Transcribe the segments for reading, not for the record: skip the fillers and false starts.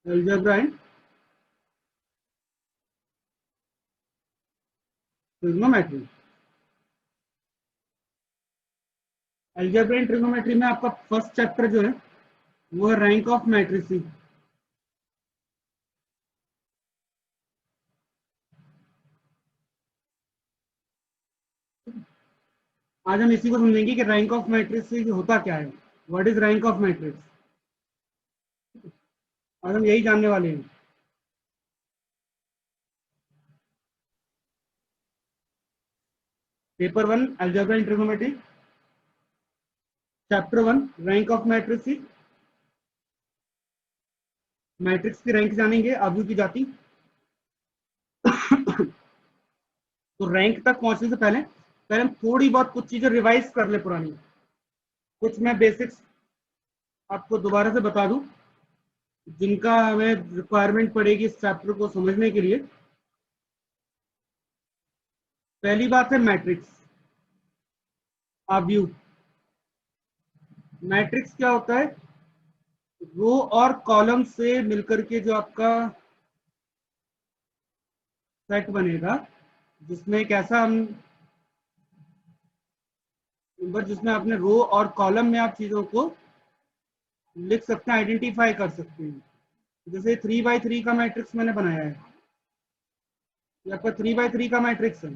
Algebra and trigonometry. Algebra and trigonometry में आपका first chapter जो है वो है रैंक ऑफ मैट्रिसेस। आज हम इसी को समझेंगे कि रैंक ऑफ मैट्रिक्स होता क्या है, what is rank of matrix. आज हम यही जानने वाले हैं। Paper 1 algebra and trigonometry, chapter 1 rank of matrices. Matrix की रैंक जानेंगे, आव्यूह की जाति। तो रैंक तक पहुंचने से पहले हम थोड़ी बहुत कुछ चीजें रिवाइज कर ले पुरानी। कुछ मैं बेसिक्स आपको दोबारा से बता दूं जिनका हमें रिक्वायरमेंट पड़ेगी इस चैप्टर को समझने के लिए। पहली बात है मैट्रिक्स, आव्यूह। मैट्रिक्स क्या होता है? रो और कॉलम से मिलकर के जो आपका सेट बनेगा, जिसमें एक ऐसा नंबर जिसमें आपने रो और कॉलम में आप चीजों को लिख सकते हैं, आइडेंटिफाई कर सकते हैं। जैसे 3x3 का मैट्रिक्स मैंने बनाया है, ये आपका 3x3 का मैट्रिक्स है,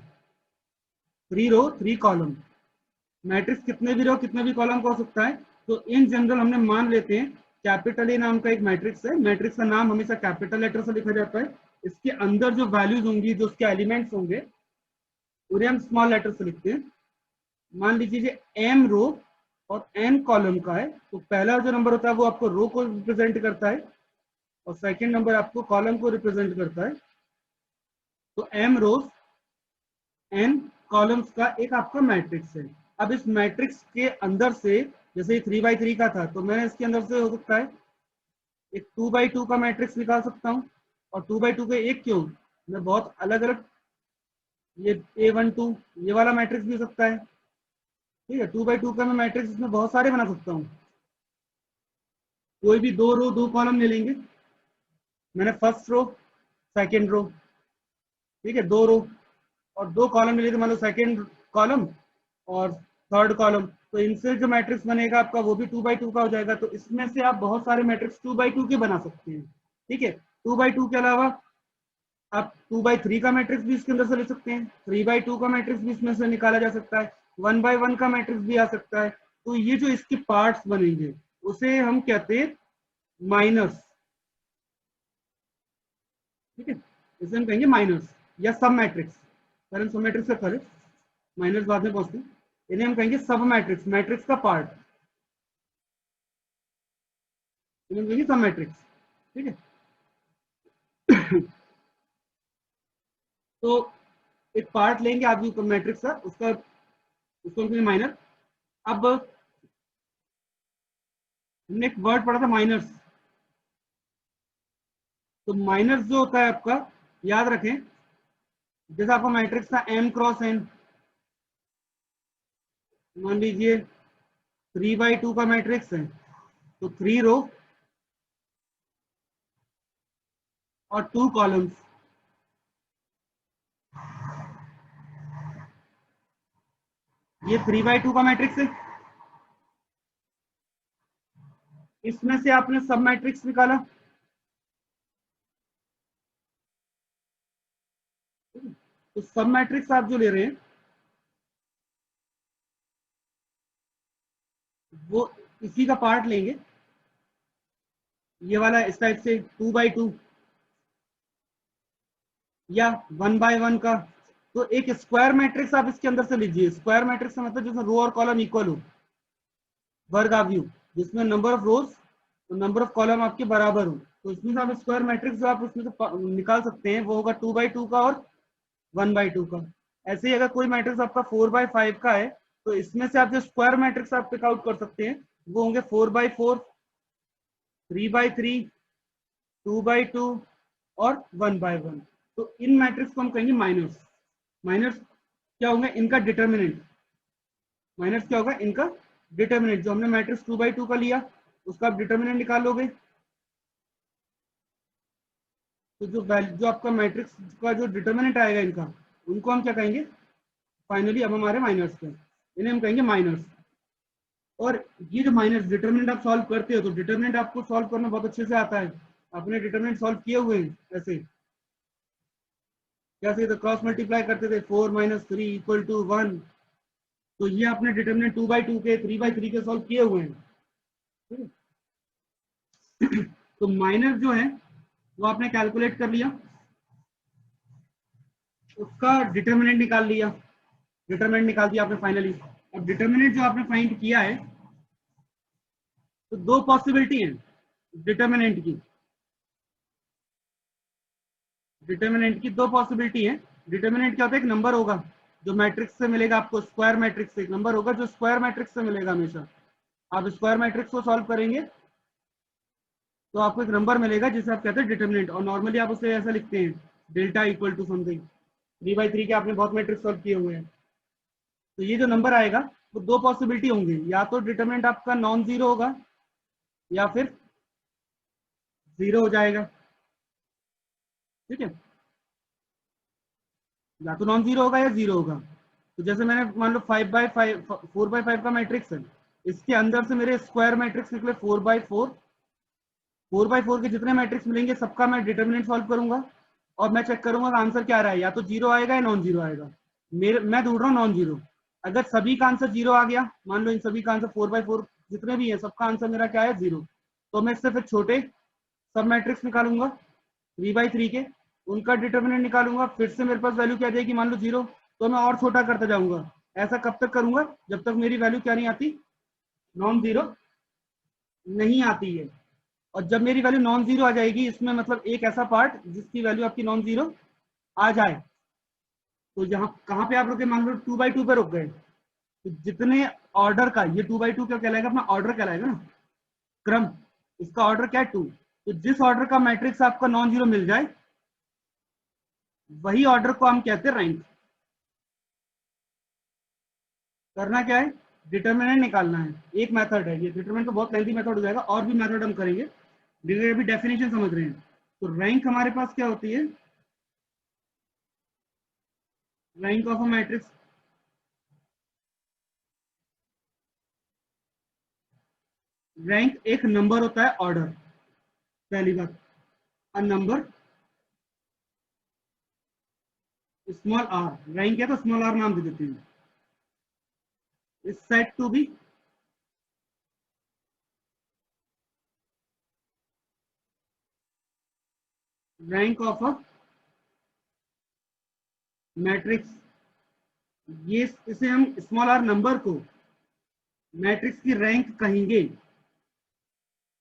3 रो 3 कॉलम। मैट्रिक्स कितने भी रो कितने भी कॉलम का हो सकता है। तो इन जनरल हमने मान लेते हैं कैपिटल ए नाम का एक मैट्रिक्स है। मैट्रिक्स का नाम हमेशा कैपिटल लेटर से लिखा जाता है। इसके अंदर जो वैल्यूज होंगी, जो उसके एलिमेंट्स होंगे, उन्हें हम स्मॉल लेटर से लिखते हैं। मान लीजिए एम रो और एन कॉलम का है, तो पहला जो नंबर होता है वो आपको रो को रिप्रेजेंट करता है और सेकेंड नंबर आपको कॉलम को रिप्रेजेंट करता है। तो एम रोज एन कॉलम्स का एक आपका मैट्रिक्स है। अब इस मैट्रिक्स के अंदर से, जैसे 3x3 का था, तो मैं इसके अंदर से हो सकता है एक 2x2 का मैट्रिक्स निकाल सकता हूँ। और 2x2 के एक क्यों, मैं बहुत अलग अलग, ये A12 ये वाला मैट्रिक्स भी हो सकता है। ठीक है, 2x2 का मैं मैट्रिक्स इसमें बहुत सारे बना सकता हूँ। कोई भी 2 रो 2 कॉलम ले लेंगे, मैंने फर्स्ट रो सेकेंड रो, ठीक है, 2 रो और 2 कॉलम ले लिए, मान लो सेकेंड कॉलम और थर्ड कॉलम, तो इनसे जो मैट्रिक्स बनेगा आपका वो भी 2x2 का हो जाएगा। तो इसमें से आप बहुत सारे मैट्रिक्स 2x2 के बना सकते हैं। ठीक है, 2x2 के अलावा आप 2x3 का मैट्रिक्स भी इसके अंदर से ले सकते हैं, 3x2 का मैट्रिक्स भी इसमें से निकाला जा सकता है, 1x1 का मैट्रिक्स भी आ सकता है। तो ये जो इसके पार्ट्स बनेंगे उसे हम कहते हैं माइनर्स। ठीक है, इसे हम कहेंगे माइनर्स या सब मैट्रिक्स। पहले सब मैट्रिक्स से पहले माइनर्स बाद में पहुंचते हैं। इन्हें हम कहेंगे सब मैट्रिक्स, मैट्रिक्स का पार्ट, इन्हें हम कहेंगे सब मैट्रिक्स। ठीक है। तो एक पार्ट लेंगे आप मैट्रिक्स का, उसका उसको हम कहेंगे माइनर। अब हमने एक वर्ड पढ़ा था माइनर्स, तो माइनर्स जो होता है आपका, याद रखें, जैसे आपका मैट्रिक्स था m×n, मान लीजिए 3x2 का मैट्रिक्स है, तो 3 रो और 2 कॉलम्स। ये 3x2 का मैट्रिक्स है, इसमें से आपने सब मैट्रिक्स निकाला। तो सब मैट्रिक्स आप जो ले रहे हैं वो इसी का पार्ट लेंगे, ये वाला इस टाइप से 2x2 या 1x1 का। तो एक स्क्वायर मैट्रिक्स आप इसके अंदर से लीजिए। स्क्वायर मैट्रिक्स का मतलब जिसमें रो और कॉलम इक्वल हो, वर्ग आव्यूह, जिसमें नंबर ऑफ रोज और नंबर ऑफ कॉलम आपके बराबर हो। तो इसमें से आप स्क्वायर मैट्रिक्स जो आप उसमें से निकाल सकते हैं वो होगा 2x2 का और 1x2 का। ऐसे ही अगर कोई मैट्रिक्स आपका 4x5 का है, तो इसमें से आप जो स्क्वायर मैट्रिक्स आप पिक आउट कर सकते हैं वो होंगे 4x4, 3x3, 2x2 और 1x1। तो इन मैट्रिक्स को हम कहेंगे माइनर्स। माइनर्स क्या होंगे? इनका डिटर्मिनेंट। माइनस क्या होगा? इनका डिटर्मिनेंट। जो हमने मैट्रिक्स 2x2 का लिया उसका आप डिटर्मिनेंट निकाल लोगे, तो जो आपका मैट्रिक्स का जो डिटर्मिनेंट आएगा इनका, उनको हम क्या कहेंगे फाइनली, अब हमारे माइनर्स पे, इन्हें हम कहेंगे माइनर्स। और ये जो माइनस डिटर्मिनेंट आप सॉल्व करते हो, तो डिटर्मिनेंट आपको सॉल्व करना बहुत अच्छे से आता है, आपने डिटर्मिनेंट सॉल्व किए हुए हैं ऐसे कैसे, तो क्रॉस मल्टीप्लाई करते थे 4 - 3 = 1, तो ये आपने डिटर्मिनेंट 2/2 के 3/3 के सॉल्व किए हुए हैं, ठीक है। तो माइनस जो है वो आपने कैलकुलेट कर लिया, उसका डिटर्मिनेंट निकाल लिया, डिटर्मिनेंट निकाल दिया आपने फाइनली। अब डिटर्मिनेंट जो आपने फाइंड किया है, तो दो पॉसिबिलिटी है डिटर्मिनेंट की, डिटर्मिनेंट की दो पॉसिबिलिटी है। डिटर्मिनेंट क्या होता है, एक नंबर होगा जो मैट्रिक्स से मिलेगा आपको, स्क्वायर मैट्रिक्स से एक नंबर होगा जो स्क्वायर मैट्रिक्स से मिलेगा हमेशा। आप स्क्वायर मैट्रिक्स को सॉल्व करेंगे तो आपको एक नंबर मिलेगा जिसे आप कहते हैं डिटर्मिनेंट, और नॉर्मली आप उसे ऐसा लिखते हैं डेल्टा = समथिंग 3/3 के, आपने बहुत मैट्रिक्स सॉल्व किए हुए हैं। तो ये जो नंबर आएगा वो दो पॉसिबिलिटी होंगी, या तो डिटर्मिनेंट आपका नॉन जीरो होगा या फिर जीरो हो जाएगा, ठीक है, या तो नॉन जीरो होगा या जीरो होगा। तो जैसे मैंने मान लो 5/5 4/5 का मैट्रिक्स है, इसके अंदर से मेरे स्क्वायर मैट्रिक्स निकले 4/4, 4/4 के जितने मैट्रिक्स मिलेंगे सबका मैं डिटर्मिनेंट सॉल्व करूंगा, और मैं चेक करूंगा कि आंसर क्या आ रहा है, या तो जीरो आएगा या नॉन जीरो आएगा। मैं ढूंढ रहा हूँ नॉन जीरो। अगर सभी का आंसर जीरो आ गया, मान लो इन सभी का आंसर 4/4 जितने भी है सबका आंसर मेरा क्या है, जीरो, तो मैं इससे फिर छोटे सब मैट्रिक्स निकालूंगा 3/3 के, उनका डिटर्मिनेंट निकालूंगा, फिर से मेरे पास वैल्यू क्या जाएगी, मान लो जीरो, तो मैं और छोटा करता जाऊंगा। ऐसा कब तक करूंगा, जब तक मेरी वैल्यू क्या नहीं आती, नॉन जीरो नहीं आती है। और जब मेरी वैल्यू नॉन जीरो आ जाएगी, इसमें मतलब एक ऐसा पार्ट जिसकी वैल्यू आपकी नॉन जीरो आ जाए, तो यहाँ कहाँ पे आप रुके, मान लो 2/2 पे रुक गए, तो जितने ऑर्डर का, ये 2/2 क्या कहलाएगा, अपना ऑर्डर कहलाएगा ना, क्रम, इसका ऑर्डर क्या है 2, तो जिस ऑर्डर का मैट्रिक्स आपका नॉन जीरो मिल जाए वही ऑर्डर को हम कहते हैं रैंक। करना क्या है, डिटर्मिनेंट निकालना है, एक मेथड है ये, डिटर्मिनेंट तो बहुत लेंथी मेथड हो जाएगा, और भी मेथड हम करेंगे, लेकिन अभी डेफिनेशन समझ रहे हैं। तो रैंक हमारे पास क्या होती है, rank of a matrix, rank एक नंबर होता है, ऑर्डर, पहली बात, a number small r, rank है तो स्मॉल आर नाम दे देते हैं, is said to be rank of a matrix. ये इसे हम स्मॉल आर नंबर को मैट्रिक्स की रैंक कहेंगे,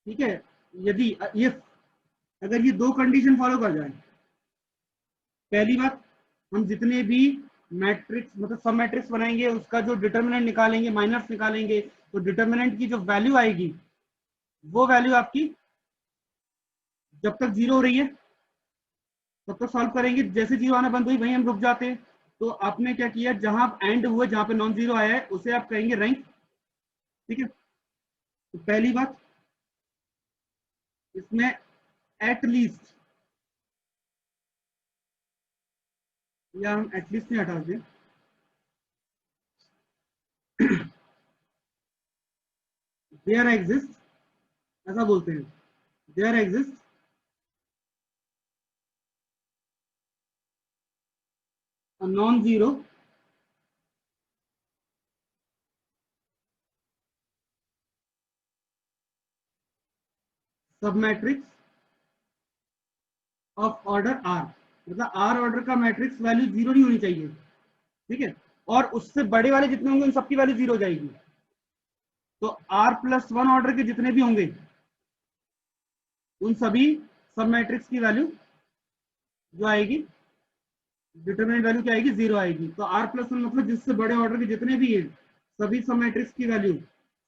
ठीक है। यदि ये, अगर ये दो कंडीशन फॉलो कर जाए, पहली बात, हम जितने भी मैट्रिक्स मतलब सब मैट्रिक्स बनाएंगे उसका जो डिटर्मिनेंट निकालेंगे, माइनस निकालेंगे, तो डिटर्मिनेंट की जो वैल्यू आएगी वो वैल्यू आपकी जब तक जीरो हो रही है तब तक सॉल्व करेंगे, जैसे जीरो आना बंद हुई वहीं हम रुक जाते हैं। तो आपने क्या किया, जहां एंड हुए, जहां पे नॉन जीरो आया है उसे आप कहेंगे रैंक, ठीक है। तो पहली बात, इसमें एट लीस्ट, या हम एटलीस्ट नहीं हटा दें, देयर एग्जिस्ट, ऐसा बोलते हैं, there exist a non zero sub matrix of order r, मतलब आर ऑर्डर का मैट्रिक्स वैल्यू जीरो नहीं होनी चाहिए, ठीक है, और उससे बड़े वाले जितने होंगे उन सबकी वैल्यू जीरो हो जाएगी। तो R+1 ऑर्डर के जितने भी होंगे उन सभी सब मैट्रिक्स की वैल्यू जो आएगी, डिटरमिनेंट वैल्यू क्या आएगी, जीरो आएगी। तो R+1 मतलब जिससे बड़े ऑर्डर के जितने भी हैं सभी सब मैट्रिक्स की वैल्यू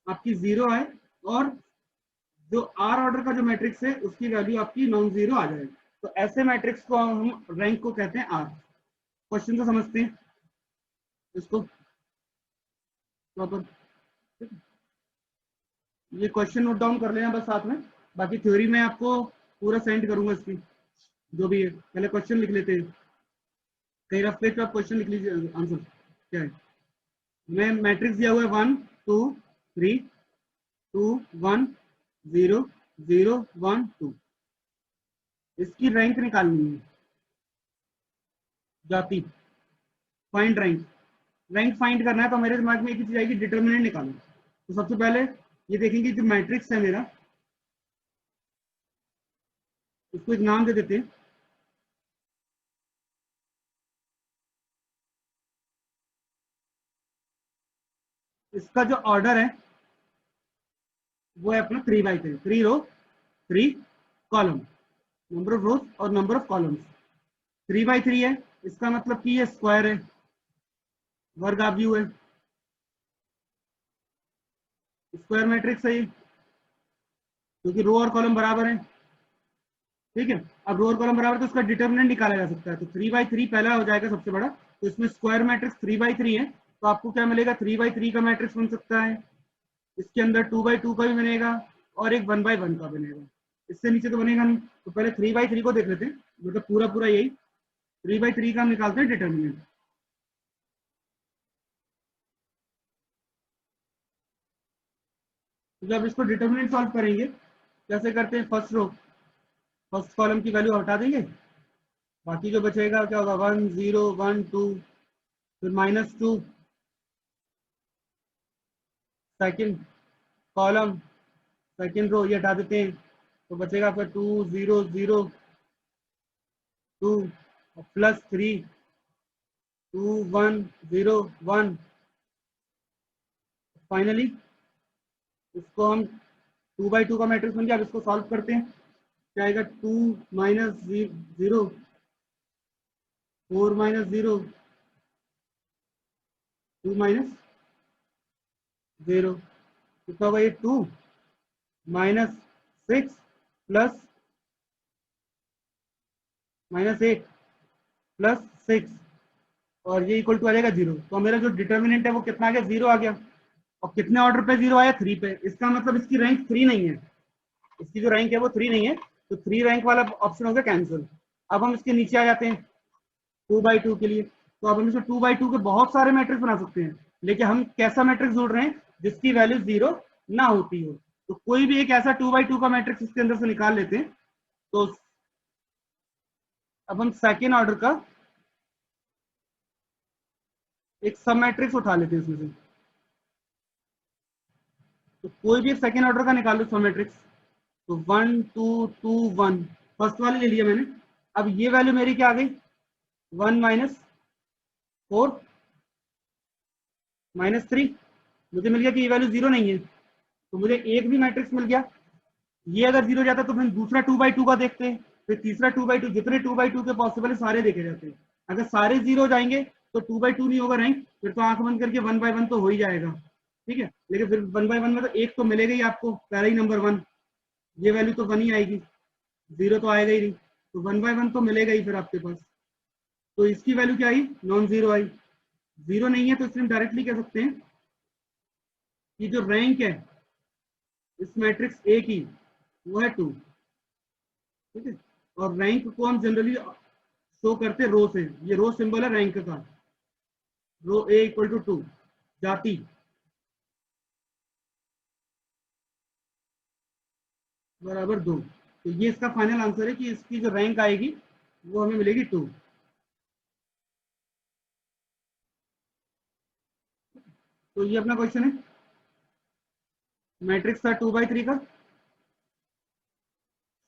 आपकी जीरो आए, और जो आर ऑर्डर का जो मैट्रिक्स है उसकी वैल्यू आपकी नॉन जीरो आ जाए, तो ऐसे मैट्रिक्स को हम रैंक को कहते हैं आर। क्वेश्चन को समझते हैं इसको प्रॉपर, ये क्वेश्चन नोट डाउन कर लेना बस साथ में, बाकी थ्योरी में आपको पूरा सेंड करूंगा इसकी। जो भी है पहले क्वेश्चन लिख लेते हैं, कहीं रफ पेज पे आप क्वेश्चन लिख लीजिए, आंसर क्या है। मैं मैट्रिक्स दिया हुआ है 1 2 3 2 1 0 0 1 2, इसकी रैंक निकालनी है, जाति, फाइंड रैंक। रैंक फाइंड करना है तो मेरे दिमाग में एक ही चीज आएगी, डिटर्मिनेंट निकालो। तो सबसे पहले ये देखेंगे जो मैट्रिक्स है मेरा, उसको एक नाम दे देते हैं, इसका जो ऑर्डर है वो है अपना 3/3, 3 रो 3 कॉलम, नंबर ऑफ रोज और नंबर ऑफ कॉलम्स। 3/3 है, इसका मतलब कि ये स्क्वायर है, वर्ग आव्यूह है, स्क्वायर मैट्रिक्स है ये, क्योंकि रो और कॉलम बराबर है। ठीक है, अब रो और कॉलम बराबर तो उसका डिटर्मिनेंट निकाला जा सकता है, तो 3/3 पहला हो जाएगा सबसे बड़ा, तो इसमें स्क्वायर मैट्रिक्स 3/3 है, तो आपको क्या मिलेगा, 3/3 का मैट्रिक्स बन सकता है, इसके अंदर 2/2 का भी बनेगा और एक 1/1 का बनेगा, इससे नीचे तो बनेगा नहीं। तो पहले 3/3 को देख लेते हैं, मतलब पूरा पूरा यही 3/3 का हम निकालते हैं डिटर्मिनेंट। तो जब इसको डिटर्मिनेंट सॉल्व करेंगे, कैसे करते हैं, फर्स्ट कॉलम की वैल्यू हटा देंगे, बाकी जो बचेगा क्या होगा, 1 0 1 2, फिर -2 सेकेंड कॉलम, सेकेंड रो ये हटा देते हैं, तो बचेगा फिर 2 0 0 2 +3 2 1 0 1। फाइनली इसको हम 2/2 का मैट्रिक्स बन गया। अब इसको सॉल्व करते हैं, क्या आएगा, 2 - 0 4 - 0 2 - 0, कितना होगा ये, 2 -6 प्लस -8 प्लस 6, और ये इक्वल टू आ जाएगा 0। तो मेरा जो डिटर्मिनेंट है वो कितना आ गया, 0 आ गया। और कितने ऑर्डर पे 0 आया, 3 पे, इसका मतलब इसकी रैंक 3 नहीं है, इसकी जो रैंक है वो 3 नहीं है, तो 3 रैंक वाला ऑप्शन हो गया कैंसिल। अब हम इसके नीचे आ जाते हैं 2/2 के लिए, तो अब हम इसमें 2/2 के बहुत सारे मैट्रिक्स बना सकते हैं, लेकिन हम कैसा मैट्रिक्स ढूंढ रहे हैं, जिसकी वैल्यू 0 ना होती हो। तो कोई भी एक ऐसा 2/2 का मैट्रिक्स इसके अंदर से निकाल लेते हैं। तो अब हम सेकेंड ऑर्डर का एक सब मैट्रिक्स उठा लेते हैं इसमें से, तो कोई भी एक सेकेंड ऑर्डर का निकाल लो सब मैट्रिक्स। तो 1 2 2 1 फर्स्ट वाली ले लिया मैंने। अब ये वैल्यू मेरी क्या आ गई, 1 -4 -3, मुझे मिल गया कि ये वैल्यू 0 नहीं है, तो मुझे एक भी मैट्रिक्स मिल गया। ये अगर 0 जाता तो फिर दूसरा 2/2 का देखते हैं, फिर तीसरा 2/2, जितने 2/2 के पॉसिबल है सारे देखे जाते हैं। अगर सारे 0 हो जाएंगे तो 2/2 नहीं होगा रैंक, फिर तो आंख बंद करके 1/1 तो हो ही जाएगा। ठीक है, लेकिन फिर 1/1 में तो एक तो मिलेगा ही आपको, पहला ही नंबर 1, ये वैल्यू तो 1 ही आएगी, 0 तो आएगा ही नहीं, तो 1/1 तो मिलेगा ही फिर आपके पास। तो इसकी वैल्यू क्या आई, नॉन जीरो आई। 0 नहीं है तो इसमें डायरेक्टली कह सकते हैं कि जो रैंक है इस मैट्रिक्स ए की वो है 2। ठीक है, और रैंक को हम जनरली शो करते हैं रो से, ये रो सिंबल है रैंक का, रो ए इक्वल टू 2, जाति बराबर 2। तो ये इसका फाइनल आंसर है कि इसकी जो रैंक आएगी वो हमें मिलेगी 2। तो ये अपना क्वेश्चन है, मैट्रिक्स था 2/3 का,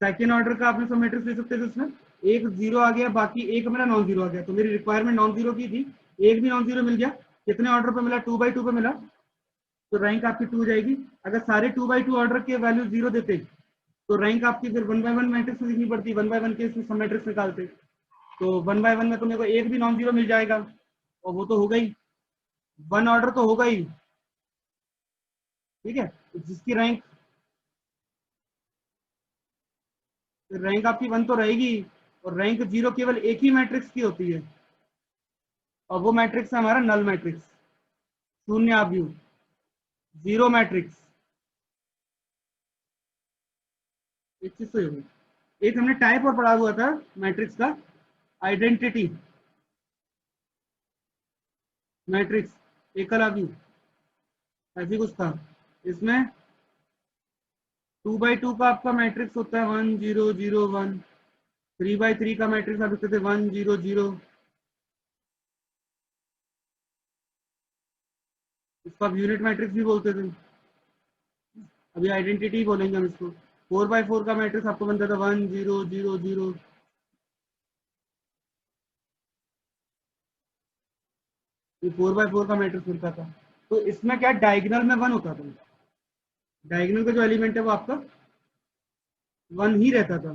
सेकेंड ऑर्डर का आपने सब मैट्रिक्स ले सकते थे, उसमें एक 0 आ गया, बाकी एक मेरा नॉन जीरो आ गया, तो मेरी रिक्वायरमेंट नॉन जीरो की थी, एक भी नॉन जीरो मिल गया। कितने ऑर्डर पे मिला, 2/2 पे मिला, तो रैंक आपकी 2 हो जाएगी। अगर सारे 2/2 ऑर्डर के वैल्यू 0 देते तो रैंक आपकी फिर 1/1 मैट्रिक्स में लिखनी पड़ती, 1/1 के इसमें सब मैट्रिक्स निकालते, तो 1/1 में तो मेरे को एक भी नॉन जीरो मिल जाएगा, और वो तो हो गई, 1 ऑर्डर तो होगा ही। ठीक है, जिसकी रैंक आपकी 1 तो रहेगी, और रैंक 0 केवल एक ही मैट्रिक्स की होती है, और वो मैट्रिक्स है हमारा नल मैट्रिक्स, शून्य आव्यूह, जीरो मैट्रिक्स। एक चीज तो होगी, एक हमने टाइप और पढ़ा हुआ था मैट्रिक्स का, आइडेंटिटी मैट्रिक्स, एकलव्य, ऐसी कुछ था। इसमें 2x2 का आपका मैट्रिक्स होता है 1 0 0 1, 3x3 का मैट्रिक्स आप लिखते थे 1 0 0, इसको आप यूनिट मैट्रिक्स भी बोलते थे, अभी आइडेंटिटी बोलेंगे हम इसको। 4x4 का मैट्रिक्स आपको बनता था 1 0 0 0, ये 4x4 का मैट्रिक्स बनता था। तो इसमें क्या डायगोनल में 1 होता था, डायगोनल का जो एलिमेंट है वो आपका 1 ही रहता था,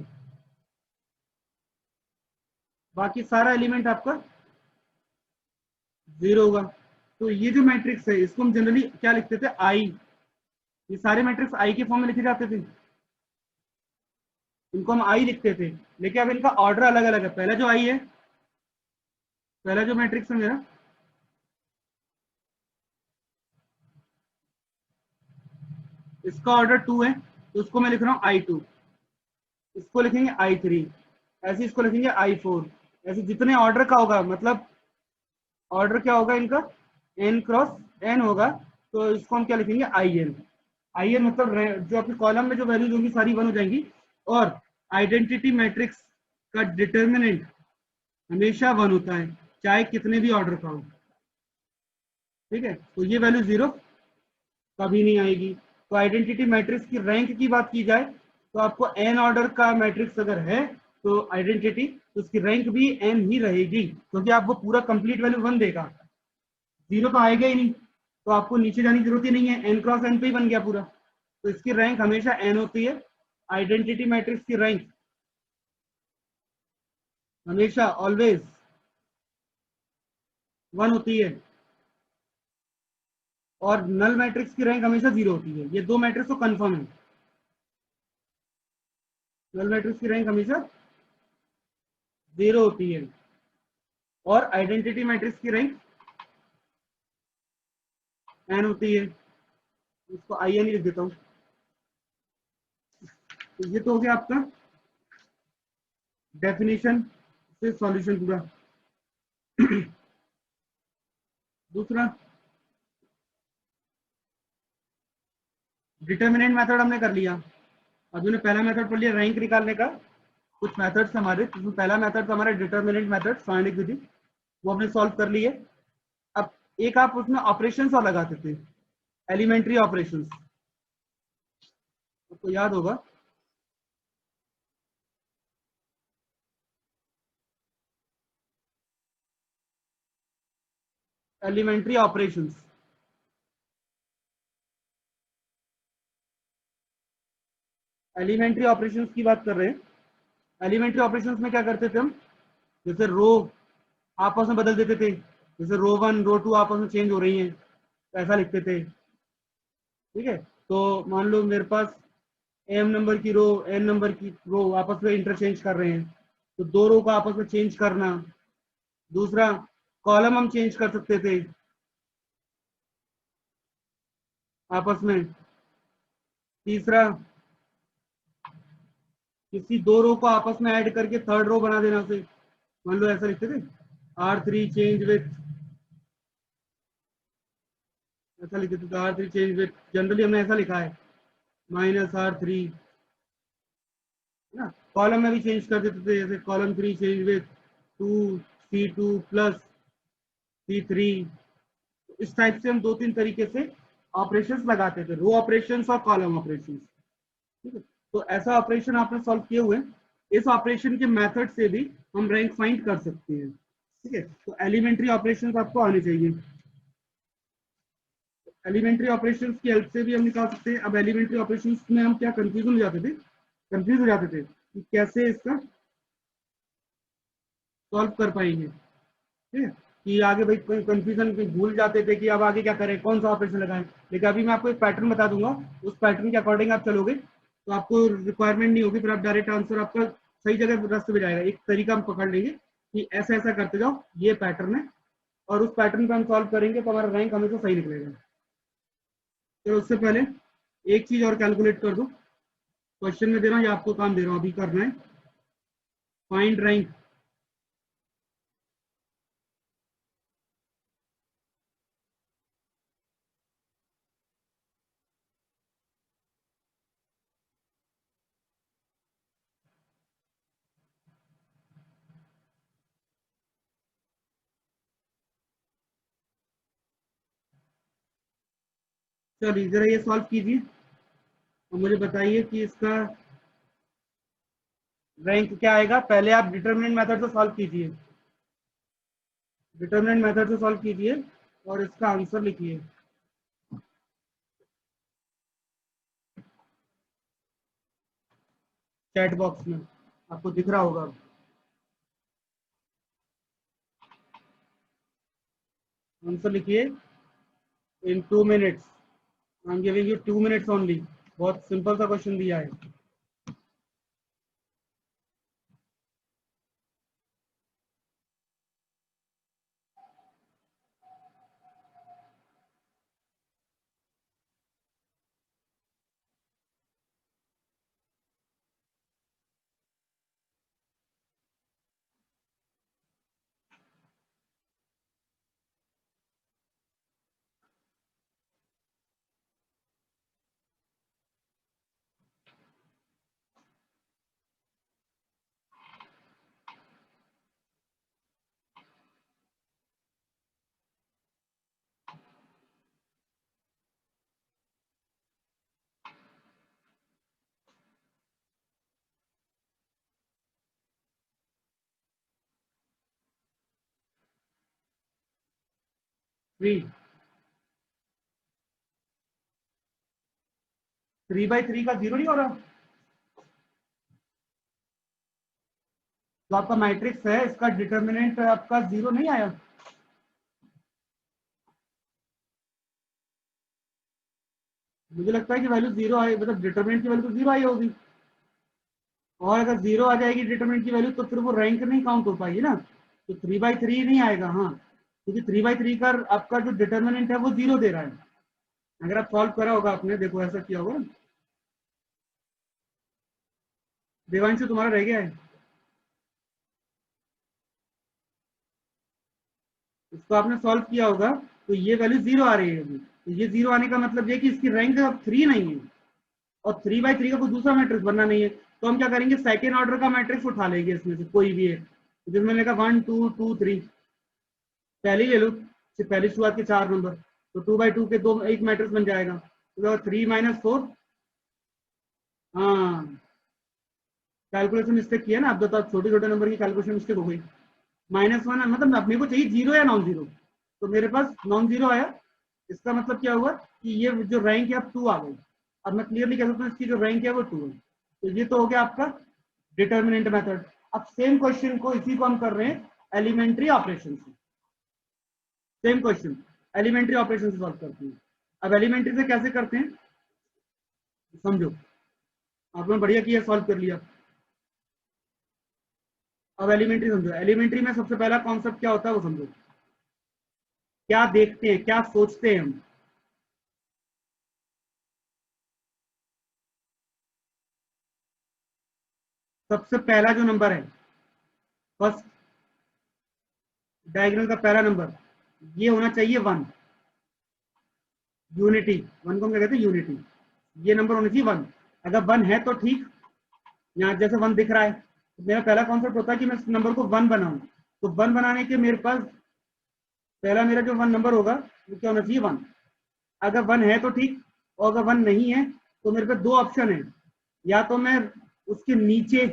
बाकी सारा एलिमेंट आपका 0 होगा। तो ये जो मैट्रिक्स है इसको हम जनरली क्या लिखते थे, आई, ये सारे मैट्रिक्स आई के फॉर्म में लिखे जाते थे, इनको हम आई लिखते थे। लेकिन अब इनका ऑर्डर अलग अलग है। पहला जो आई है, पहला जो मैट्रिक्स है मेरा, इसका ऑर्डर 2 है, तो उसको मैं लिख रहा हूँ I2, इसको लिखेंगे I3, ऐसे इसको लिखेंगे I4, ऐसे जितने ऑर्डर का होगा, मतलब ऑर्डर क्या होगा इनका, n क्रॉस n होगा, तो इसको हम क्या लिखेंगे IN। IN मतलब जो आपके कॉलम में जो वैल्यूज होंगी सारी 1 हो जाएंगी, और आइडेंटिटी मैट्रिक्स का डिटर्मिनेंट हमेशा 1 होता है, चाहे कितने भी ऑर्डर का हो। ठीक है, तो ये वैल्यू 0 कभी नहीं आएगी। तो आइडेंटिटी मैट्रिक्स की रैंक की बात की जाए तो आपको n ऑर्डर का मैट्रिक्स अगर है तो आइडेंटिटी, तो उसकी रैंक भी n ही रहेगी, क्योंकि आप वो पूरा कंप्लीट वैल्यू 1 देगा, 0 तो आएगा ही नहीं, तो आपको नीचे जाने की जरूरत ही नहीं है, n क्रॉस n पे ही बन गया पूरा। तो इसकी रैंक हमेशा n होती है, आइडेंटिटी मैट्रिक्स की रैंक हमेशा ऑलवेज 1 होती है, और नल मैट्रिक्स की रैंक हमेशा 0 होती है। ये दो मैट्रिक्स तो कंफर्म है, नल मैट्रिक्स की रैंक हमेशा 0 होती है, और आइडेंटिटी मैट्रिक्स की रैंक n होती है। इसको आई एन ही लिख देता हूँ। तो ये तो हो गया आपका डेफिनेशन से सॉल्यूशन पूरा। दूसरा, डिटर्मिनेंट मेथड हमने कर लिया। अब हमने पहला मेथड पढ़ लिया रैंक निकालने का, कुछ मेथड्स हमारे, जिसमें पहला मेथड था हमारा डिटर्मिनेंट मेथड, साइनिक विधि, वो हमने सॉल्व कर लिए। अब एक आप उसमें ऑपरेशंस और लगाते थे, एलिमेंट्री ऑपरेशंस, आपको याद होगा। एलिमेंट्री ऑपरेशंस, एलिमेंट्री ऑपरेशंस की बात कर रहे हैं। एलिमेंट्री ऑपरेशंस में क्या करते थे हम, जैसे रो आपस में बदल देते थे, जैसे रो 1 रो 2 आपस में चेंज हो रही हैं, तो ऐसा लिखते थे। ठीक है, तो मान लो मेरे पास m नंबर की रो n नंबर की रो आपस में इंटरचेंज कर रहे हैं, तो दो रो का आपस में चेंज करना। दूसरा, कॉलम हम चेंज कर सकते थे आपस में। तीसरा, किसी दो रो को आपस में ऐड करके थर्ड रो बना देना से, मान लो ऐसा लिखते थे R3 चेंज विथ, ऐसा लिखते थे R3 चेंज विथ, जनरली हमने ऐसा लिखा है -R3, ना। कॉलम में भी चेंज कर देते थे, जैसे column 3 change with 2C2 plus C3। इस टाइप से हम 2-3 तरीके से ऑपरेशंस लगाते थे, रो ऑपरेशंस और कॉलम ऑपरेशंस। ठीक है, तो ऐसा ऑपरेशन आपने सॉल्व किए हुए, इस ऑपरेशन के मेथड से भी हम रैंक फाइंड कर सकते हैं। ठीक है, तो एलिमेंट्री ऑपरेशंस आपको आने चाहिए, एलिमेंट्री ऑपरेशंस की हेल्प से भी हम निकाल सकते हैं। अब एलिमेंट्री ऑपरेशंस में हम क्या कंफ्यूज हो जाते थे, कंफ्यूज हो जाते थे कि कैसे इसका सॉल्व कर पाएंगे। ठीक है, कि आगे भाई कोई कंफ्यूजन भूल जाते थे कि अब आगे क्या करें, कौन सा ऑपरेशन लगाएं। लेकिन अभी मैं आपको एक पैटर्न बता दूंगा, उस पैटर्न के अकॉर्डिंग आप चलोगे तो आपको रिक्वायरमेंट नहीं होगी, फिर आप डायरेक्ट आंसर आपका सही जगह रास्ते पे जाएगा। एक तरीका हम पकड़ लेंगे कि ऐसा ऐसा करते जाओ, ये पैटर्न है, और उस पैटर्न पे हम सॉल्व करेंगे तो हमारा रैंक हमेशा सही निकलेगा। तो उससे पहले एक चीज और कैलकुलेट कर दो, क्वेश्चन में दे रहा हूँ या आपको काम दे रहा हूँ, अभी करना है। Find rank. चलिए जरा ये सॉल्व कीजिए और मुझे बताइए कि इसका रैंक क्या आएगा। पहले आप डिटरमिनेंट मेथड से सॉल्व कीजिए, डिटरमिनेंट मेथड से सॉल्व कीजिए और इसका आंसर लिखिए। चैट बॉक्स में आपको दिख रहा होगा। आंसर लिखिए इन 2 minutes। I am giving you 2 minutes only. बहुत सिंपल सा क्वेश्चन दिया है। थ्री 3/3 का 0 नहीं हो रहा। तो आपका मैट्रिक्स है, इसका डिटर्मिनेंट आपका 0 नहीं आया। मुझे लगता है कि वैल्यू 0 आई, मतलब डिटर्मिनेंट की वैल्यू तो 0 आई होगी। और अगर 0 आ जाएगी डिटरमिनेंट की वैल्यू तो फिर वो रैंक नहीं काउंट हो पाएगी ना। तो 3/3 नहीं आएगा। हाँ, क्योंकि 3/3 का आपका जो डिटरमिनेंट है वो 0 दे रहा है। अगर आप सॉल्व करा होगा आपने, देखो ऐसा किया होगा। देवांशु तुम्हारा रह गया है, इसको आपने सॉल्व किया होगा। तो ये वैल्यू 0 आ रही है अभी। तो ये 0 आने का मतलब ये कि इसकी रैंक अब 3 नहीं है और 3/3 का कोई दूसरा मैट्रिक्स बनना नहीं है। तो हम क्या करेंगे, सेकेंड ऑर्डर का मैट्रिक्स उठा लेंगे इसमें से कोई भी है, जिसमें लेगा 1 2 2 3। पहले ही ले लो, पहली शुरुआत के 4 नंबर। तो 2/2 के दो एक मैट्रिक्स बन जाएगा। तो 3 - 4। हाँ, कैलकुलेशन मिस्टेक किया ना। अब तो छोटे छोटे नंबर की कैलकुलेशन मिस्टेक हो गई। -1 मतलब अपने को चाहिए 0 या नॉन 0। तो मेरे पास नॉन 0 आया। इसका मतलब क्या हुआ कि ये जो रैंक है अब 2 आ गई। अब मैं क्लियरली कह सकता हूँ इसकी जो रैंक है वो 2 है। तो ये तो हो गया आपका डिटर्मिनेंट मेथड। अब सेम क्वेश्चन को, इसी को हम कर रहे हैं एलिमेंट्री ऑपरेशन से। सेम क्वेश्चन एलिमेंट्री ऑपरेशन से सॉल्व करते हैं। अब एलिमेंट्री से कैसे करते हैं समझो। आपने बढ़िया किया, सॉल्व कर लिया। अब एलिमेंट्री समझो। एलिमेंट्री में सबसे पहला कॉन्सेप्ट क्या होता है वो समझो। क्या देखते हैं, क्या सोचते हैं हम। सबसे पहला जो नंबर है, फर्स्ट डायगोनल का पहला नंबर, ये होना चाहिए 1। यूनिटी 1 को हम क्या कहते हैं, यूनिटी। ये नंबर होना चाहिए 1। अगर 1 है तो ठीक, यहाँ जैसे 1 दिख रहा है। तो मेरा पहला कॉन्सेप्ट होता है कि मैं इस नंबर को 1 बनाऊं। तो 1 बनाने के मेरे पास पहला मेरा जो 1 नंबर होगा वो क्या होना चाहिए, 1। अगर 1 है तो ठीक, और अगर 1 नहीं है तो मेरे पास दो ऑप्शन है। या तो मैं उसके नीचे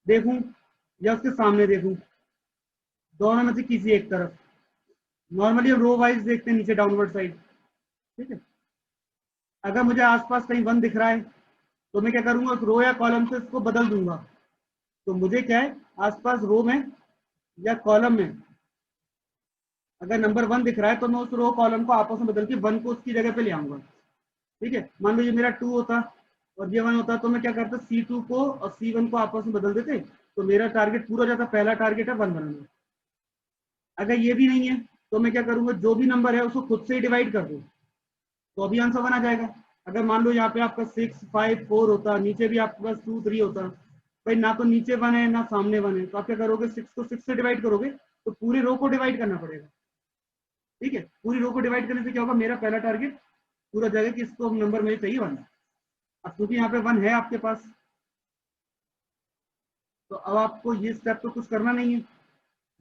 देखूं या उसके सामने देखूं, दोनों में से किसी एक तरफ। नॉर्मली रो वाइज देखते हैं, नीचे डाउनवर्ड साइड। ठीक है। अगर मुझे आसपास कहीं 1 दिख रहा है तो मैं क्या करूंगा, उस रो या कॉलम से इसको बदल दूंगा। तो मुझे क्या है, आसपास रो में या कॉलम में अगर नंबर 1 दिख रहा है तो मैं उस रो कॉलम को आपस में बदल के 1 को उसकी जगह पे ले आऊंगा। ठीक है। मान लो ये मेरा 2 होता और ये 1 होता, तो मैं क्या करता, C2 को और C1 को आपस में बदल देते, तो मेरा टारगेट पूरा जाता। पहला टारगेट है 1 बनाना। अगर ये भी नहीं है तो मैं क्या करूंगा, जो भी नंबर है उसको खुद से ही डिवाइड कर दूं, तो अभी आंसर 1 आ जाएगा। अगर मान लो यहाँ पे आपका 6 5 4 होता, नीचे भी आपके पास 2 3 होता, भाई ना तो नीचे 1 है ना सामने 1 है, तो आप क्या करोगे, 6 को 6 से डिवाइड करोगे तो पूरी रो को डिवाइड करना पड़ेगा। ठीक है, पूरी रो को डिवाइड करने से क्या होगा, मेरा पहला टारगेट पूरा जाएगा कि इसको नंबर मुझे चाहिए 1। अब क्योंकि यहाँ पे 1 है आपके पास, तो अब आपको ये स्टेप तो कुछ करना नहीं है,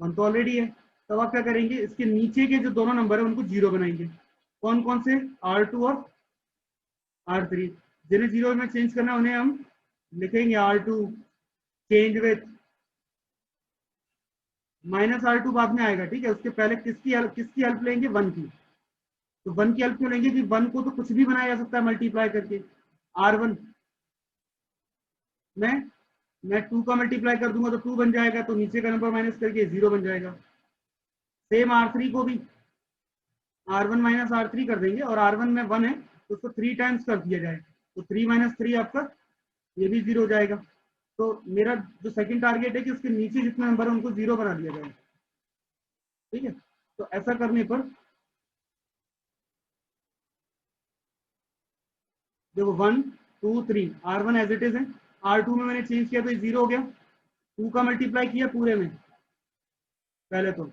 1 तो ऑलरेडी है। तब आप क्या करेंगे, इसके नीचे के जो दोनों नंबर है उनको 0 बनाएंगे। कौन कौन से, R2 और R3। जिन्हें 0 में चेंज करना है उन्हें हम लिखेंगे R2 चेंज विथ -R2 बाद में आएगा। ठीक है, उसके पहले किसकी हेल्प लेंगे, 1 की। तो 1 की हेल्प क्यों लेंगे कि 1 को तो कुछ भी बनाया जा सकता है मल्टीप्लाई करके। R1 में मैं 2 का मल्टीप्लाई कर दूंगा तो 2 बन जाएगा, तो नीचे का नंबर माइनस करके 0 बन जाएगा। सेम R3 को भी R1 माइनस R3 कर देंगे, और R1 में 1 है तो उसको 3 टाइम्स कर दिया जाए, तो 3 माइनस 3 आपका ये भी 0 हो जाएगा। तो मेरा जो सेकंड टारगेट है कि उसके नीचे जितने नंबर है उनको 0 बना दिया जाए। ठीक है, तो ऐसा करने पर देखो 1 2 3 R1 एज इट इज है, R2 में मैंने चेंज किया तो ये 0 हो गया। 2 का मल्टीप्लाई किया पूरे में पहले तो,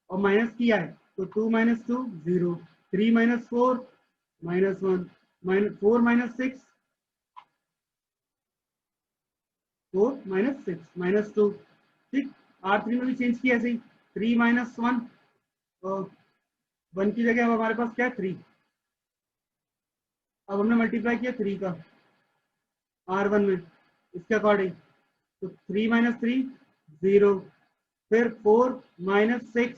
और माइनस किया है तो 2 माइनस 2 0, 3 माइनस 4 -1, -4 माइनस 6 4 माइनस 6 -2। ठीक, R3 में भी चेंज किया ऐसे ही, 3 माइनस 1, 1 की जगह अब हमारे पास क्या है 3। अब हमने मल्टीप्लाई किया 3 का R1 में इसके अकॉर्डिंग, तो 3 माइनस 3 0, फिर 4 माइनस 6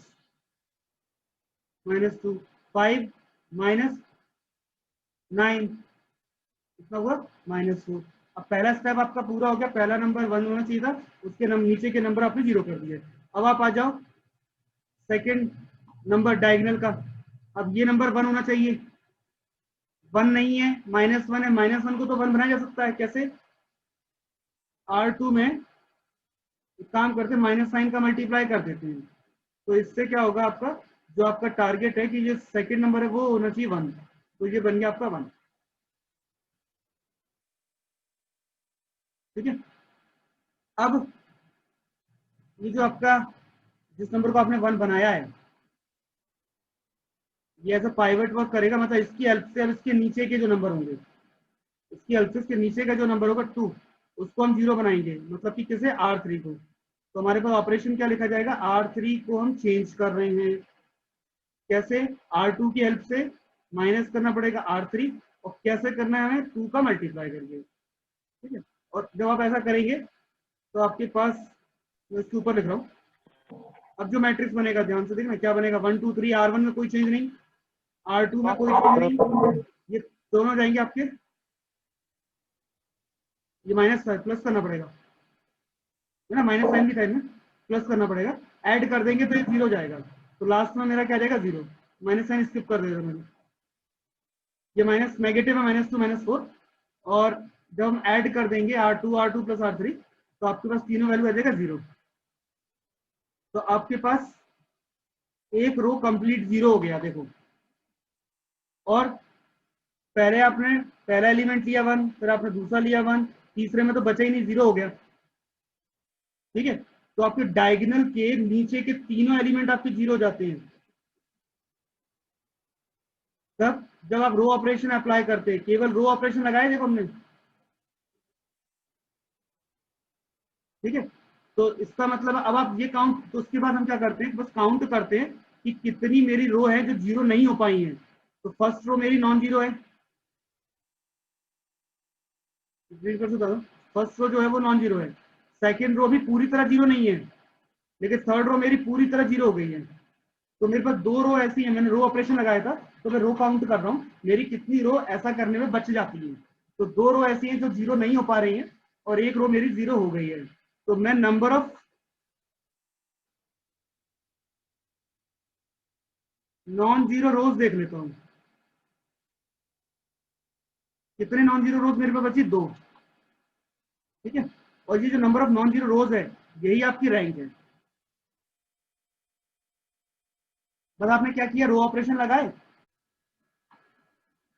-2, 5 माइनस 9 कितना हुआ -4। अब पहला स्टेप आपका पूरा हो गया, पहला नंबर 1 होना चाहिए था, उसके नीचे के नंबर आपने 0 कर दिए। अब आप आ जाओ सेकंड नंबर डायगोनल का। अब ये नंबर 1 होना चाहिए, 1 नहीं है, -1 है, -1 को तो 1 बनाया जा सकता है कैसे, R2 में एक काम करते हैं, माइनस साइन का मल्टीप्लाई कर देते हैं, तो इससे क्या होगा, आपका जो आपका टारगेट है कि ये सेकंड नंबर है वो होना चाहिए 1, तो ये बन गया आपका 1। ठीक है, अब ये जो आपका जिस नंबर को आपने 1 बनाया है ये ऐसा पाइवट वर्क करेगा, मतलब इसकी हेल्प से अब इसके नीचे के जो नंबर होंगे, इसकी हेल्प से इसके नीचे का जो नंबर होगा 2 उसको हम 0 बनाएंगे, मतलब कि किसे, R3 को। तो हमारे पास ऑपरेशन क्या लिखा जाएगा, R3 को हम चेंज कर रहे हैं कैसे, R2 की हेल्प से माइनस करना पड़ेगा R3, और कैसे करना है हमें, 2 का मल्टीप्लाई करके। ठीक है, और जब आप ऐसा करेंगे तो आपके पास, मैं इसके ऊपर लिख रहा हूँ, अब जो मैट्रिक्स बनेगा ध्यान से देखना क्या बनेगा, 1 2 3, R1 में कोई चेंज नहीं, R2 में कोई चेंज नहीं, ये दोनों जाएंगे आपके, ये माइनस प्लस करना पड़ेगा, है ना, माइनस साइन की टाइम में प्लस करना पड़ेगा, ऐड कर देंगे तो ये 0 जाएगा, तो लास्ट में मेरा क्या जाएगा 0, माइनस साइन स्किप कर देगा मैंने, ये माइनस नेगेटिव है, -2 -4, और जब हम ऐड कर देंगे R2 प्लस R3 तो आपके पास तीनों वैल्यू आ जाएगा 0। तो आपके पास एक रो कंप्लीट 0 हो गया देखो, और पहले आपने पहला एलिमेंट लिया 1, फिर आपने दूसरा लिया 1, तीसरे में तो बचा ही नहीं, 0 हो गया। ठीक है, तो आपके डायगोनल के नीचे के तीनों एलिमेंट आपके 0 हो जाते हैं। तब जब आप रो ऑपरेशन अप्लाई करते हैं, केवल रो ऑपरेशन लगाए देखो हमने। ठीक है, तो इसका मतलब अब आप ये काउंट, तो उसके बाद हम क्या करते हैं, बस काउंट करते हैं कि कितनी मेरी रो है जो 0 नहीं हो पाई है। तो फर्स्ट रो मेरी नॉन 0 है, फर्स्ट रो जो है वो नॉन 0 है, सेकेंड रो भी पूरी तरह 0 नहीं है, लेकिन थर्ड रो मेरी पूरी तरह 0 हो गई है। तो मेरे पास 2 रो ऐसी है, मैंने रो ऑपरेशन लगाया था तो मैं रो काउंट कर रहा हूँ, मेरी कितनी रो ऐसा करने में बच जाती है। तो 2 रो ऐसी हैं जो 0 नहीं हो पा रही हैं, और एक रो मेरी 0 हो गई है। तो मैं नंबर ऑफ नॉन 0 रोज देख लेता हूँ, कितने नॉन 0 रोज मेरे पास बची, 2। ठीक है, और ये जो नंबर ऑफ नॉन 0 रोज है यही आपकी रैंक है। बस आपने क्या किया, रो ऑपरेशन लगाए,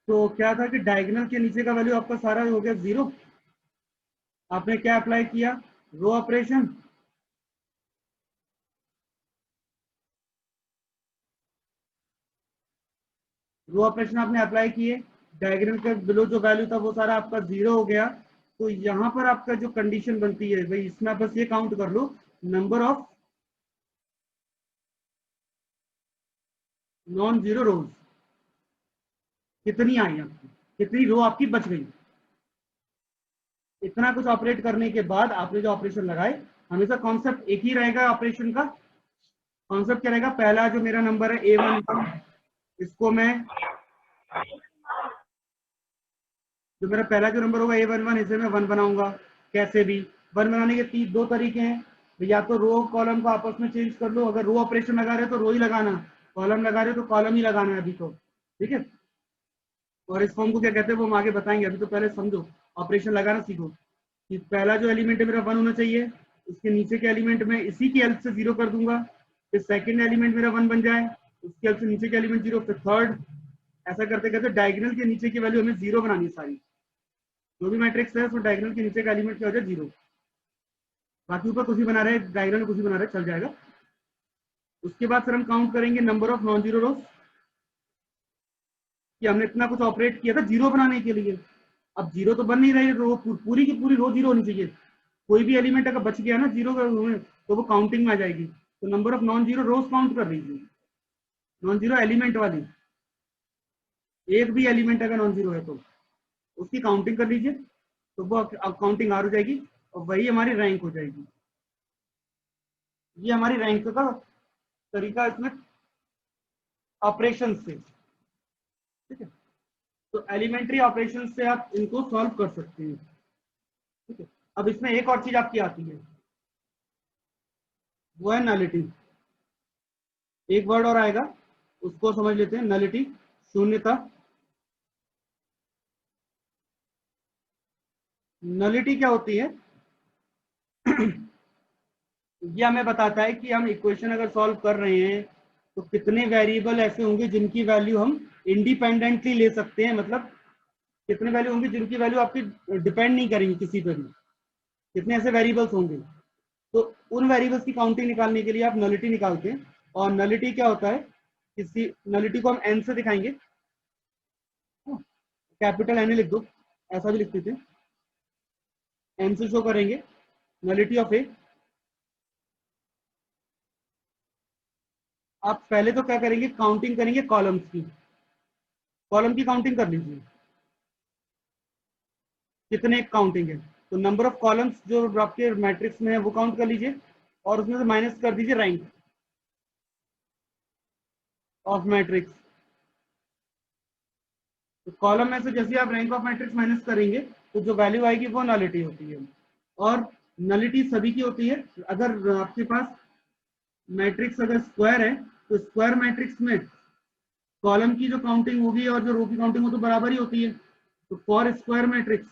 तो क्या था कि डायगोनल के नीचे का वैल्यू आपका सारा हो गया 0। आपने क्या अप्लाई किया, रो ऑपरेशन, रो ऑपरेशन आपने अप्लाई किए, डायग्राम के बिलो जो वैल्यू था वो सारा आपका 0 हो गया। तो यहाँ पर आपका जो कंडीशन बनती है भाई, इसमें आप बस ये काउंट कर लो number of non zero rows कितनी आई आपकी, कितनी रो आपकी बच गई। इतना कुछ ऑपरेट करने के बाद आपने जो ऑपरेशन लगाए, हमेशा कॉन्सेप्ट एक ही रहेगा ऑपरेशन का। कॉन्सेप्ट क्या रहेगा, पहला जो मेरा नंबर है A11, इसको मैं, जो मेरा पहला जो नंबर होगा A11, इसे मैं 1 बनाऊंगा। कैसे भी 1 बनाने के दो तरीके हैं, या तो रो कॉलम को आपस में चेंज कर लो, अगर रो ऑपरेशन लगा रहे हो तो रो ही लगाना, कॉलम लगा रहे हो तो कॉलम ही लगाना है अभी तो, ठीक है। और इस फॉर्म को क्या कहते हैं वो हम आगे बताएंगे, अभी तो पहले समझो, ऑपरेशन लगाना सीखो। कि पहला जो एलिमेंट है मेरा 1 होना चाहिए, उसके नीचे के एलिमेंट में इसी की हेल्प से 0 कर दूंगा, फिर सेकंड एलिमेंट मेरा 1 बन जाए, उसकी हेल्प से नीचे के एलिमेंट 0, फिर थर्ड, ऐसा करते करते डायगोनल के नीचे की वैल्यू हमें 0 बनानी है सारी। जो भी मैट्रिक्स है उसमें डायगोनल के नीचे का एलिमेंट क्या हो जाए 0, बाकी ऊपर कुछ भी बना रहे, डायगोनल में कुछ भी बना रहे चल जाएगा। उसके बाद फिर हम काउंट करेंगे नंबर ऑफ नॉन जीरो रोज, कि हमने इतना कुछ ऑपरेट किया था 0 बनाने के लिए। अब 0 तो बन नहीं रही रो, पूरी की पूरी रो 0 होनी चाहिए। कोई भी एलिमेंट अगर बच गया ना 0 तो वो काउंटिंग में आ जाएगी। तो number of non zero rose count कर लीजिए, नॉन जीरो एलिमेंट वाली, एक भी एलिमेंट अगर नॉन जीरो है तो उसकी काउंटिंग कर लीजिए, तो वो काउंटिंग आर हो जाएगी, और वही हमारी रैंक हो जाएगी। ये हमारी रैंक का तरीका इसमें ऑपरेशन से, ठीक है। तो एलिमेंट्री ऑपरेशन से आप इनको सॉल्व कर सकते हैं, ठीक है। अब इसमें एक और चीज आपकी आती है, वो है नलिटी। एक वर्ड और आएगा, उसको समझ लेते हैं, नलिटी, शून्यता। नलिटी क्या होती है? ये हमें बताता है कि हम इक्वेशन अगर सॉल्व कर रहे हैं तो कितने वेरिएबल ऐसे होंगे जिनकी वैल्यू हम इंडिपेंडेंटली ले सकते हैं, मतलब कितने वैल्यू होंगे जिनकी वैल्यू आपकी डिपेंड नहीं करेंगी किसी पर भी, कितने ऐसे वेरिएबल्स होंगे। तो उन वेरिएबल्स की काउंटिंग निकालने के लिए आप नलिटी निकालते हैं। और नलिटी क्या होता है, किसी नलिटी को हम एन से दिखाएंगे, कैपिटल एन लिख दो, ऐसा भी लिख देते हैं, एन से शो करेंगे नलिटी ऑफ ए। आप पहले तो क्या करेंगे, काउंटिंग करेंगे कॉलम्स की, कॉलम की काउंटिंग कर लीजिए, कितने काउंटिंग है। तो नंबर ऑफ कॉलम्स जो आपके मैट्रिक्स में है वो काउंट कर लीजिए, और उसमें से माइनस कर दीजिए रैंक ऑफ मैट्रिक्स। तो कॉलम में से जैसे आप रैंक ऑफ मैट्रिक्स माइनस करेंगे तो जो वैल्यू आएगी वो नलिटी होती है। और नलिटी सभी की होती है, अगर आपके पास मैट्रिक्स अगर स्क्वायर है तो स्क्वायर मैट्रिक्स में कॉलम की जो काउंटिंग होगी और जो रो की काउंटिंग हो तो बराबर ही होती है। तो for square matrix,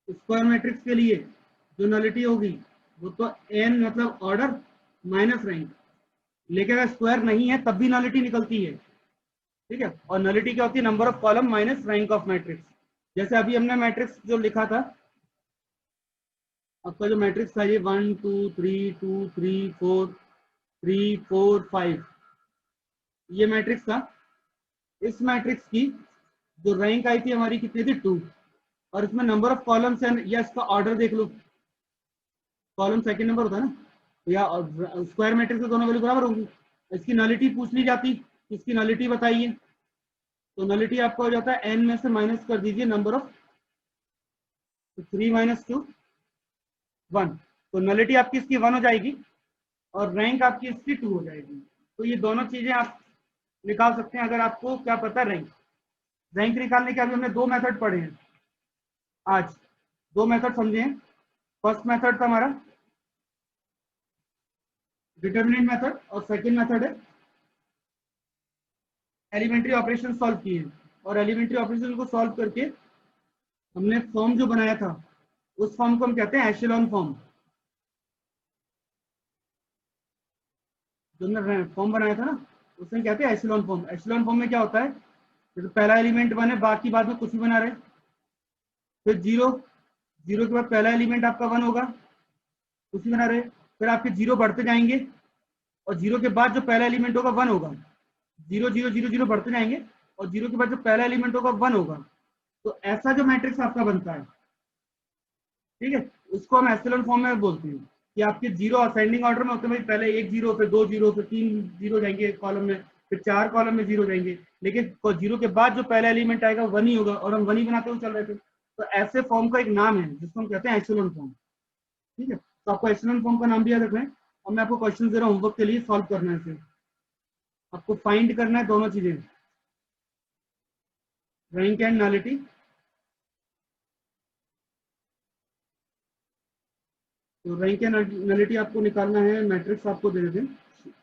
square matrix के लिए जो नलिटी होगी वो तो एन मतलब ऑर्डर माइनस रैंक, लेकिन अगर स्क्वायर नहीं है तब भी नलिटी निकलती है, ठीक है। और नलिटी क्या होती है, number of column minus rank of matrix. जैसे अभी हमने मैट्रिक्स जो लिखा था, आपका जो मैट्रिक्स था ये 1 2 3 2 3 4 3 4 5, ये मैट्रिक्स था। इस मैट्रिक्स की जो रैंक आई थी हमारी कितनी थी 2, और इसमें नंबर ऑफ कॉलम्स है या इसका ऑर्डर देख लो, कॉलम सेकंड नंबर होता है ना, तो या स्क्वायर मैट्रिक्स में दोनों वैल्यू बराबर होंगी। इसकी नलिटी पूछ ली जाती, इसकी नलिटी बताइए, तो नलिटी आपका हो जाता है एन में से माइनस कर दीजिए नंबर ऑफ, 3 माइनस 2 1, तो नलिटी आपकी इसकी 1 हो जाएगी और रैंक आपकी इसकी 2 हो जाएगी। तो ये दोनों चीजें आप निकाल सकते हैं अगर आपको क्या पता है रैंक। रैंक निकालने के अभी हमने दो मेथड पढ़े हैं आज, दो मेथड समझे हैं। फर्स्ट मेथड था हमारा डिटर्मिनेंट मेथड, और सेकंड मेथड है एलिमेंट्री ऑपरेशन सॉल्व किए। और एलिमेंट्री ऑपरेशन को सॉल्व करके हमने फॉर्म जो बनाया था उस फॉर्म को हम कहते हैं एशेलॉन फॉर्म। जो हमने फॉर्म बनाया था ना उसमें कहते हैं एशेलॉन फॉर्म। एशेलॉन फॉर्म में क्या होता है, जैसे पहला एलिमेंट 1 है, बाकी बाद में कुछ भी बना रहे, फिर 0, 0 के बाद पहला एलिमेंट आपका 1 होगा, उसी बना रहे। फिर आपके 0 बढ़ते जाएंगे और 0 के बाद जो पहला एलिमेंट होगा 1 होगा, 0 0 0 0 बढ़ते जाएंगे और 0 के बाद जो पहला एलिमेंट होगा 1 होगा। तो ऐसा जो मैट्रिक्स आपका बनता है, ठीक है, उसको हम एप्सिलॉन फॉर्म में बोलते हैं कि आपके 0 असेंडिंग ऑर्डर में होते हैं, पहले 1 0, फिर 2 0, फिर 3 0 जाएंगे कॉलम में, फिर 4 कॉलम में 0 जाएंगे, लेकिन 0 के बाद जो पहला एलिमेंट आएगा 1 ही होगा, और हम 1 ही बनाते हुए चल रहे थे। तो ऐसे फॉर्म का एक नाम है जिसको हम कहते हैं एप्सिलॉन फॉर्म। ठीक है, तो आपको एप्सिलॉन फॉर्म का नाम भी याद रखना है। और मैं आपको क्वेश्चन दे रहा हूँ होमवर्क के लिए, सॉल्व करना है इसे। आपको फाइंड करना है दोनों चीजें, रैंक एंड नलिटी। तो रैंक एंड नलिटी आपको निकालना है, मैट्रिक्स आपको दे देते हैं।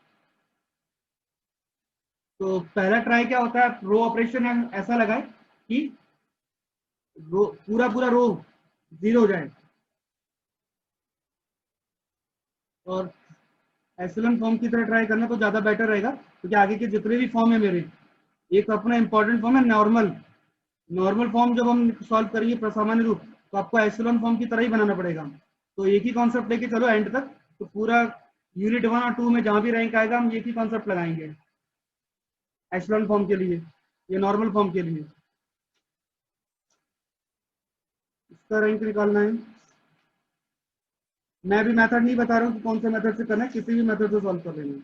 तो पहला ट्राई क्या होता है, रो ऑपरेशन ऐसा लगाए कि रो पूरा पूरा रो 0 हो जाए। और एप्सिलॉन फॉर्म की तरह ट्राई करना तो ज्यादा बेटर रहेगा, क्योंकि आगे के जितने भी फॉर्म है मेरे, एक अपना इंपॉर्टेंट फॉर्म है नॉर्मल। नॉर्मल फॉर्म जब हम सॉल्व करेंगे सामान्य रूप, तो आपको एप्सिलॉन फॉर्म की तरह ही बनाना पड़ेगा। तो एक ही कॉन्सेप्ट लेके चलो एंड तक, तो पूरा यूनिट 1 और 2 में जहां भी रैंक आएगा हम एक ही कॉन्सेप्ट लगाएंगे एप्सिलॉन फॉर्म के लिए या नॉर्मल फॉर्म के लिए। इसका रैंक निकालना है। मैं भी मेथड नहीं बता रहा हूँ कि कौन से मेथड से करना है, किसी भी मेथड से सॉल्व कर लेना।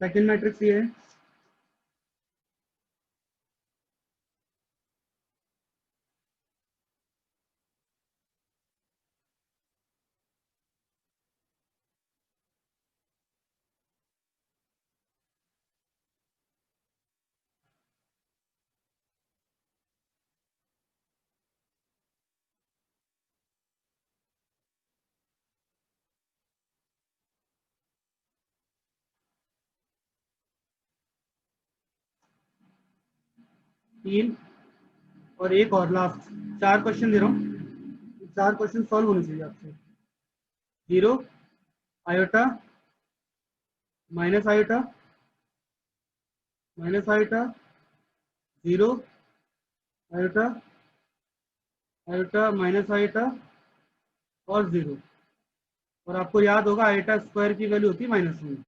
सेकंड मैट्रिक्स ये है, तीन और एक और लास्ट, 4 क्वेश्चन दे रहा हूँ, 4 क्वेश्चन सॉल्व होने चाहिए आपसे। 0 iota minus iota minus iota, 0 iota iota minus iota और 0। और आपको याद होगा आयोटा स्क्वायर की वैल्यू होती है -1।